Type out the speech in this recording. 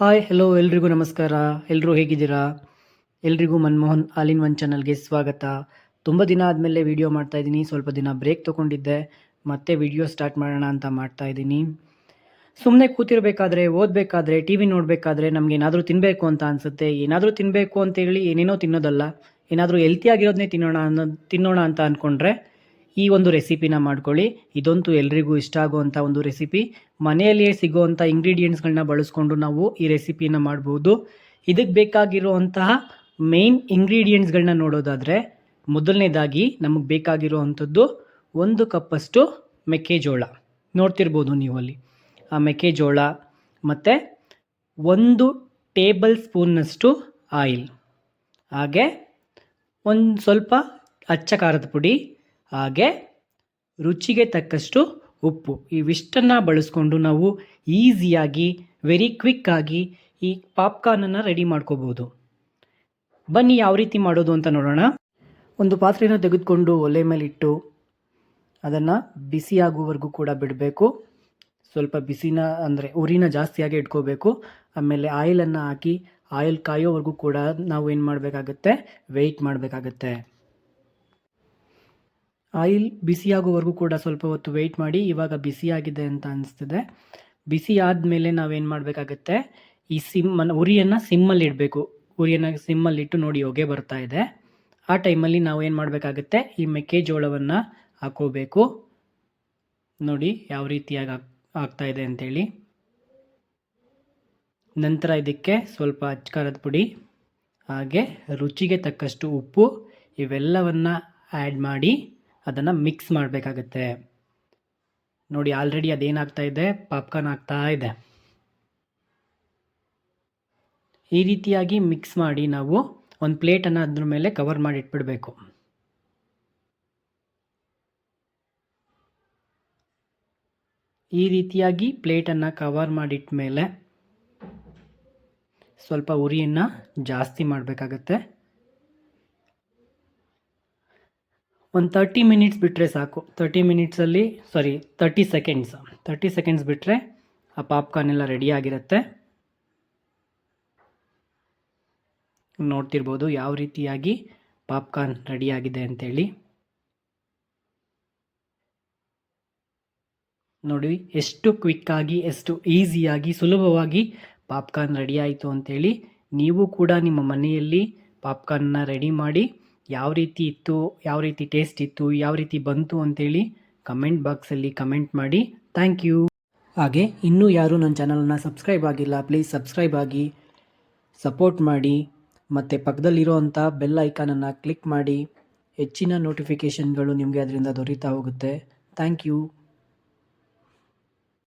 Hi hello ಎಲ್ರಿಗೂ ನಮಸ್ಕಾರ. ಎಲ್ಲರೂ ಹೇಗಿದ್ದೀರಾ? ಎಲ್ರಿಗೂ ಮನಮೋಹನ್ ಆಲ್ ಇನ್ ಒನ್ ಚಾನಲ್ಗೆ ಸ್ವಾಗತ. ತುಂಬ ದಿನ ಆದಮೇಲೆ ವಿಡಿಯೋ ಮಾಡ್ತಾಯಿದ್ದೀನಿ. ಸ್ವಲ್ಪ ದಿನ ಬ್ರೇಕ್ ತೊಗೊಂಡಿದ್ದೆ, ಮತ್ತೆ ವಿಡಿಯೋ ಸ್ಟಾರ್ಟ್ ಮಾಡೋಣ ಅಂತ ಮಾಡ್ತಾಯಿದ್ದೀನಿ. ಸುಮ್ಮನೆ ಕೂತಿರಬೇಕಾದ್ರೆ, ಓದಬೇಕಾದ್ರೆ, ಟಿ ವಿ ನೋಡಬೇಕಾದ್ರೆ ನಮಗೇನಾದರೂ ತಿನ್ನಬೇಕು ಅಂತ ಅನಿಸುತ್ತೆ. ಏನಾದರೂ ತಿನ್ನಬೇಕು ಅಂತೇಳಿ ಏನೇನೋ ತಿನ್ನೋದಲ್ಲ, ಏನಾದರೂ ಹೆಲ್ತಿಯಾಗಿರೋದನ್ನೇ ತಿನ್ನೋಣ ಅಂತ ಅಂದ್ಕೊಂಡ್ರೆ ಈ ಒಂದು ರೆಸಿಪಿನ ಮಾಡ್ಕೊಳ್ಳಿ. ಇದಂತೂ ಎಲ್ರಿಗೂ ಇಷ್ಟ ಆಗುವಂಥ ಒಂದು ರೆಸಿಪಿ. ಮನೆಯಲ್ಲಿಯೇ ಸಿಗುವಂಥ ಇಂಗ್ರೀಡಿಯೆಂಟ್ಸ್ಗಳನ್ನ ಬಳಸ್ಕೊಂಡು ನಾವು ಈ ರೆಸಿಪಿನ ಮಾಡ್ಬೋದು. ಇದಕ್ಕೆ ಬೇಕಾಗಿರುವಂತಹ ಮೇನ್ ಇಂಗ್ರೀಡಿಯೆಂಟ್ಸ್ಗಳನ್ನ ನೋಡೋದಾದರೆ, ಮೊದಲನೇದಾಗಿ ನಮಗೆ ಬೇಕಾಗಿರುವಂಥದ್ದು 1 ಕಪ್ಪಷ್ಟು ಮೆಕ್ಕೆಜೋಳ. ನೋಡ್ತಿರ್ಬೋದು ನೀವು ಅಲ್ಲಿ ಆ ಮೆಕ್ಕೆಜೋಳ, ಮತ್ತು 1 ಟೇಬಲ್ ಸ್ಪೂನ್ನಷ್ಟು ಆಯಿಲ್, ಹಾಗೆ ಒಂದು ಸ್ವಲ್ಪ ಅಚ್ಚ ಖಾರದ ಪುಡಿ, ಹಾಗೆ ರುಚಿಗೆ ತಕ್ಕಷ್ಟು ಉಪ್ಪು. ಇವಿಷ್ಟನ್ನು ಬಳಸ್ಕೊಂಡು ನಾವು ಈಸಿಯಾಗಿ ವೆರಿ ಕ್ವಿಕ್ಕಾಗಿ ಈ ಪಾಪ್ಕಾರ್ನನ್ನು ರೆಡಿ ಮಾಡ್ಕೋಬೋದು. ಬನ್ನಿ ಯಾವ ರೀತಿ ಮಾಡೋದು ಅಂತ ನೋಡೋಣ. ಒಂದು ಪಾತ್ರೆನ ತೆಗೆದುಕೊಂಡು ಒಲೆ ಮೇಲಿಟ್ಟು ಅದನ್ನು ಬಿಸಿಯಾಗುವವರೆಗೂ ಕೂಡ ಬಿಡಬೇಕು. ಸ್ವಲ್ಪ ಬಿಸಿನ ಅಂದರೆ ಉರಿನ ಜಾಸ್ತಿಯಾಗಿ ಇಟ್ಕೋಬೇಕು. ಆಮೇಲೆ ಆಯಿಲನ್ನು ಹಾಕಿ ಆಯಿಲ್ ಕಾಯೋವರೆಗೂ ಕೂಡ ನಾವು ಏನು ಮಾಡಬೇಕಾಗತ್ತೆ, ವೆಯ್ಟ್ ಮಾಡಬೇಕಾಗತ್ತೆ. ಆಯಿಲ್ ಬಿಸಿಯಾಗೋವರೆಗೂ ಕೂಡ ಸ್ವಲ್ಪ ಹೊತ್ತು ವೆಯ್ಟ್ ಮಾಡಿ. ಇವಾಗ ಬಿಸಿಯಾಗಿದೆ ಅಂತ ಅನಿಸ್ತಿದೆ. ಬಿಸಿ ಆದಮೇಲೆ ನಾವೇನು ಮಾಡಬೇಕಾಗತ್ತೆ, ಈ ಉರಿಯನ್ನು ಸಿಮ್ಮಲ್ಲಿ ಇಡಬೇಕು. ಉರಿಯನ್ನು ಸಿಮ್ಮಲ್ಲಿಟ್ಟು ನೋಡಿ ಹೊಗೆ ಬರ್ತಾ ಇದೆ. ಆ ಟೈಮಲ್ಲಿ ನಾವು ಏನು ಮಾಡಬೇಕಾಗತ್ತೆ, ಈ ಮೆಕ್ಕೆಜೋಳವನ್ನು ಹಾಕೋಬೇಕು. ನೋಡಿ ಯಾವ ರೀತಿಯಾಗಿ ಆಗ್ತಾ ಇದೆ ಅಂತೇಳಿ. ನಂತರ ಇದಕ್ಕೆ ಸ್ವಲ್ಪ ಅಚ್ಕಾರದ ಪುಡಿ, ಹಾಗೆ ರುಚಿಗೆ ತಕ್ಕಷ್ಟು ಉಪ್ಪು, ಇವೆಲ್ಲವನ್ನು ಆ್ಯಡ್ ಮಾಡಿ ಅದನ್ನು ಮಿಕ್ಸ್ ಮಾಡಬೇಕಾಗತ್ತೆ. ನೋಡಿ ಆಲ್ರೆಡಿ ಅದೇನಾಗ್ತಾ ಇದೆ, ಪಾಪ್ಕಾರ್ನ್ ಆಗ್ತಾ ಇದೆ. ಈ ರೀತಿಯಾಗಿ ಮಿಕ್ಸ್ ಮಾಡಿ ನಾವು ಒಂದು ಪ್ಲೇಟನ್ನು ಅದ್ರ ಮೇಲೆ ಕವರ್ ಮಾಡಿ ಇಟ್ಬಿಡಬೇಕು. ಈ ರೀತಿಯಾಗಿ ಪ್ಲೇಟನ್ನು ಕವರ್ ಮಾಡಿಟ್ಟ ಮೇಲೆ ಸ್ವಲ್ಪ ಉರಿಯನ್ನು ಜಾಸ್ತಿ ಮಾಡಬೇಕಾಗತ್ತೆ. ಒಂದು 30 ಮಿನಿಟ್ಸ್ ಬಿಟ್ಟರೆ ಸಾಕು. 30 ಸೆಕೆಂಡ್ಸ್ ಬಿಟ್ಟರೆ ಆ ಪಾಪ್ಕಾರ್ನ್ ಎಲ್ಲ ರೆಡಿ ಆಗಿರುತ್ತೆ. ನೋಡ್ತಿರ್ಬೋದು ಯಾವ ರೀತಿಯಾಗಿ ಪಾಪ್ಕಾರ್ನ್ ರೆಡಿಯಾಗಿದೆ ಅಂತೇಳಿ. ನೋಡಿ ಎಷ್ಟು ಕ್ವಿಕ್ಕಾಗಿ, ಎಷ್ಟು ಈಸಿಯಾಗಿ, ಸುಲಭವಾಗಿ ಪಾಪ್ಕಾರ್ನ್ ರೆಡಿ ಆಯಿತು ಅಂತೇಳಿ. ನೀವು ಕೂಡ ನಿಮ್ಮ ಮನೆಯಲ್ಲಿ ಪಾಪ್ಕಾರ್ನ್ನ ರೆಡಿ ಮಾಡಿ ಯಾವ ರೀತಿ ಇತ್ತು, ಯಾವ ರೀತಿ ಟೇಸ್ಟ್ ಇತ್ತು, ಯಾವ ರೀತಿ ಬಂತು ಅಂತೇಳಿ ಕಮೆಂಟ್ ಬಾಕ್ಸಲ್ಲಿ ಕಮೆಂಟ್ ಮಾಡಿ. Thank you. ಹಾಗೆ ಇನ್ನೂ ಯಾರು ನನ್ನ ಚಾನಲನ್ನು ಸಬ್ಸ್ಕ್ರೈಬ್ ಆಗಿಲ್ಲ, ಪ್ಲೀಸ್ ಸಬ್ಸ್ಕ್ರೈಬ್ ಆಗಿ ಸಪೋರ್ಟ್ ಮಾಡಿ. ಮತ್ತು ಪಕ್ಕದಲ್ಲಿರೋ ಅಂಥ ಬೆಲ್ ಐಕಾನನ್ನು ಕ್ಲಿಕ್ ಮಾಡಿ. ಹೆಚ್ಚಿನ ನೋಟಿಫಿಕೇಷನ್ಗಳು ನಿಮಗೆ ಅದರಿಂದ ದೊರೀತಾ ಹೋಗುತ್ತೆ. Thank you.